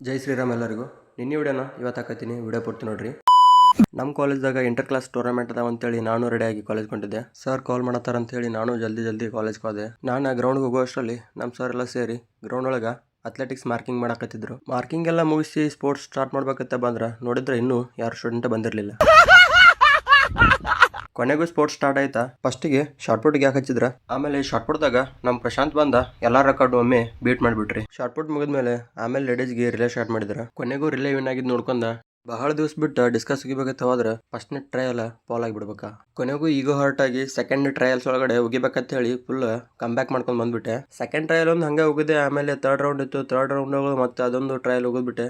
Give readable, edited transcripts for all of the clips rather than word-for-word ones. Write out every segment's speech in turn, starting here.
ಜೈ ಶ್ರೀರಾಮ್ ಎಲ್ಲರಿಗೂ. ನಿನ್ನೆ ವಿಡಿಯೋನ ಇವತ್ತು ಹಾಕತ್ತೀನಿ, ವಿಡಿಯೋ ಪೂರ್ತಿ ನೋಡ್ರಿ. ನಮ್ಮ ಕಾಲೇಜ್ದಾಗ ಇಂಟರ್ ಕ್ಲಾಸ್ ಟೂರ್ನಮೆಂಟ್ ಅದಾವ ಅಂತೇಳಿ ನಾನು ರೆಡಿಯಾಗಿ ಕಾಲೇಜ್ ಕೊಂಡಿದ್ದೆ. ಸರ್ ಕಾಲ್ ಮಾಡತ್ತಾರ ಅಂತೇಳಿ ನಾನು ಜಲ್ದಿ ಕಾಲೇಜ್ಗೆ ಹೋದೆ. ನಾನು ಗ್ರೌಂಡ್ಗೆ ಹೋಗೋ ಅಷ್ಟರಲ್ಲಿ ನಮ್ಮ ಸರ್ ಎಲ್ಲ ಸೇರಿ ಗ್ರೌಂಡ್ ಒಳಗೆ ಅಥ್ಲೆಟಿಕ್ಸ್ ಮಾರ್ಕಿಂಗ್ ಮಾಡಕತ್ತಿದ್ರು. ಮಾರ್ಕಿಂಗ್ ಎಲ್ಲ ಮುಗಿಸಿ ಸ್ಪೋರ್ಟ್ಸ್ ಸ್ಟಾರ್ಟ್ ಮಾಡ್ಬೇಕಂತ ಬಂದ್ರೆ ನೋಡಿದ್ರೆ ಇನ್ನೂ ಯಾರು ಸ್ಟೂಡೆಂಟ್ ಬಂದಿರಲಿಲ್ಲ. ಕೊನೆಗೂ ಸ್ಪೋರ್ಟ್ಸ್ ಸ್ಟಾರ್ಟ್ ಆಯ್ತಾ. ಫಸ್ಟಿಗೆ ಶಾರ್ಟ್ ಪುಟ್ಗೆ ಯಾಕೆ ಹಚ್ಚಿದ್ರ, ಆಮೇಲೆ ಶಾರ್ಟ್ ಪುಟ್ದಾಗ ನಮ್ಮ ಪ್ರಶಾಂತ್ ಬಂದ ಎಲ್ಲಾ ರೆಕಾರ್ಡ್ ಒಮ್ಮೆ ಬೀಟ್ ಮಾಡಿಬಿಟ್ರಿ. ಶಾರ್ಟ್ ಪುಟ್ ಮುಗಿದ್ಮೇಲೆ ಆಮೇಲೆ ಲೇಡೀಸ್ಗೆ ರಿಲೇ ಸ್ಟಾರ್ಟ್ ಮಾಡಿದ್ರ. ಕೊನೆಗೂ ರಿಲೇ ವಿನ್ ಆಗಿದ್ ನೋಡ್ಕೊಂಡ ಬಹಳ ದಿವಸ ಬಿಟ್ಟು ಡಿಸ್ಕಸ್ ಉಗಿಬೇಕಂತ ಹೋದ್ರೆ ಫಸ್ಟ್ನೇ ಟ್ರಯಲ್ ಪಾಲ್ ಆಗಿಬಿಡ್ಬೇಕಾ. ಕೊನೆಗೂ ಈಗೋ ಹರ್ಟ್ ಆಗಿ ಸೆಕೆಂಡ್ ಟ್ರಯಲ್ಸ್ ಒಳಗಡೆ ಉಗಿಬೇಕಂತ ಹೇಳಿ ಫುಲ್ ಕಮ್ ಬ್ಯಾಕ್ ಮಾಡ್ಕೊಂಡು ಬಂದ್ಬಿಟ್ಟೆ. ಸೆಕೆಂಡ್ ಟ್ರಯಲ್ ಒಂದು ಹಂಗೆ ಉಗಿದೆ. ಆಮೇಲೆ ಥರ್ಡ್ ರೌಂಡ್ ಇತ್ತು. ಥರ್ಡ್ ರೌಂಡ್ ಮತ್ತೆ ಅದೊಂದು ಟ್ರಯಲ್ ಉಗಿದ್ಬಿಟ್ಟೆ.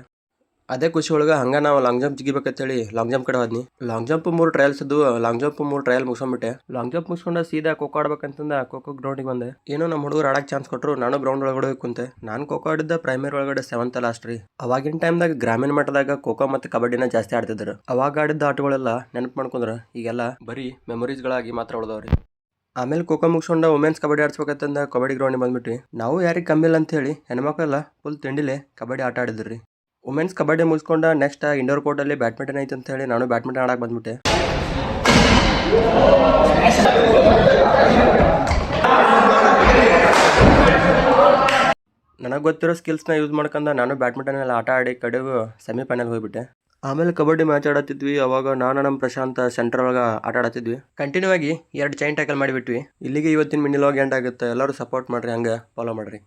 ಅದೇ ಖುಷಿ ಒಳಗೆ ಹಂಗೆ ನಾವು ಲಾಂಗ್ ಜಂಪ್ ಜಿಗಿಬೇಕಂತೇಳಿ ಲಾಂಗ್ ಜಂಪ್ ಕಡೆ ಹೋದ್ನಿ. ಲಾಂಗ್ ಜಂಪ್ 3 ಟ್ರಯಲ್ಸ್ ಇದ್ದು. ಲಾಂಗ್ ಜಂಪ್ 3 ಟ್ರಯಲ್ ಮುಗಿಸ್ಕೊಂಡ್ಬಿಟ್ಟೆ. ಲಾಂಗ್ ಜಂಪ್ ಮುಗಿಸ್ಕೊಂಡು ಸೀದಾ ಖೋಖೋ ಆಡ್ಬೇಕಂತಂದ ಖೋಖೋ ಗ್ರೌಂಡಿಗೆ ಬಂದೆ. ಏನೋ ನಮ್ಮ ಹುಡುಗರು ಆಡಕ್ಕೆ ಚಾನ್ಸ್ ಕೊಟ್ಟರು. ನಾನು ಗ್ರೌಂಡ್ ಒಳಗಡೆ ಹೋಗಿ ಕುಂತೆ. ನಾನು ಖೋಖೋ ಆಡಿದ್ದ ಪ್ರೈಮರಿ ಒಳಗಡೆ 7th ಲಾಸ್ಟ್ ರೀ. ಅವಾಗಿನ ಟೈಮ್ದಾಗ ಗ್ರಾಮೀಣ ಮಟ್ಟದಾಗ ಖೋಖೋ ಮತ್ತು ಕಬಡ್ಡಿನ ಜಾಸ್ತಿ ಆಡ್ತಿದ್ರು. ಅವಾಗ ಆಡಿದ್ದ ಆಟಗಳೆಲ್ಲ ನೆನಪು ಮಾಡ್ಕೊಂಡ್ರೆ ಈಗೆಲ್ಲ ಬರೀ ಮೆಮೊರೀಸ್ಗಳಾಗಿ ಮಾತ್ರ ಉಳಿದವ್ರಿ. ಆಮೇಲೆ ಖೋಖೋ ಮುಗಿಸ್ಕೊಂಡು ವುಮೆನ್ಸ್ ಕಬಡ್ಡಿ ಆಡ್ಸ್ಬೇಕಂತಂದ ಕಬಡ್ಡಿ ಗ್ರೌಂಡಿಗೆ ಬಂದ್ಬಿಟ್ಟು ನಾವು ಯಾರಿಗೆ ಕಮ್ಮಿ ಇಲ್ಲ ಅಂತ ಹೇಳಿ ಹೆಣ್ಮಕ್ಳೆಲ್ಲ ಫುಲ್ ತಿಂಡಿಲೆ ಕಬಡ್ಡಿ ಆಟ ಆಡಿದ್ರಿ. ವುಮೆನ್ಸ್ ಕಬಡ್ಡಿ ಮುಗಿಸ್ಕೊಂಡು ನೆಕ್ಸ್ಟ್ ಇಂಡೋರ್ ಕೋರ್ಟಲ್ಲಿ ಬ್ಯಾಡ್ಮಿಂಟನ್ ಐತೆ ಅಂತ ಹೇಳಿ ನಾನು ಬ್ಯಾಡ್ಮಿಂಟನ್ ಆಡಕ್ಕೆ ಬಂದ್ಬಿಟ್ಟೆ. ನನಗೆ ಗೊತ್ತಿರೋ ಸ್ಕಿಲ್ಸ್ನ ಯೂಸ್ ಮಾಡ್ಕೊಂಡು ನಾನು ಬ್ಯಾಡ್ಮಿಂಟನ್ ಎಲ್ಲ ಆಟ ಆಡಿ ಕಡೆಗೂ ಸೆಮಿಫೈನಲ್ ಹೋಗ್ಬಿಟ್ಟೆ. ಆಮೇಲೆ ಕಬಡ್ಡಿ ಮ್ಯಾಚ್ ಆಡತ್ತಿದ್ವಿ. ಅವಾಗ ನಾನು ನಮ್ಮ ಪ್ರಶಾಂತ್ ಸೆಂಟರ್ ಒಳಗೆ ಆಟ ಆಡತ್ತಿದ್ವಿ. ಕಂಟಿನ್ಯೂ ಆಗಿ 2 ಚೈನ್ ಟ್ಯಾಕಲ್ ಮಾಡಿಬಿಟ್ವಿ. ಇಲ್ಲಿಗೆ ಇವತ್ತಿನ ಮಿನಿ ಲಾಗ್ ಎಂಡ್ ಆಗುತ್ತೆ. ಎಲ್ಲರೂ ಸಪೋರ್ಟ್ ಮಾಡಿರಿ, ಹಂಗೆ ಫಾಲೋ ಮಾಡಿರಿ.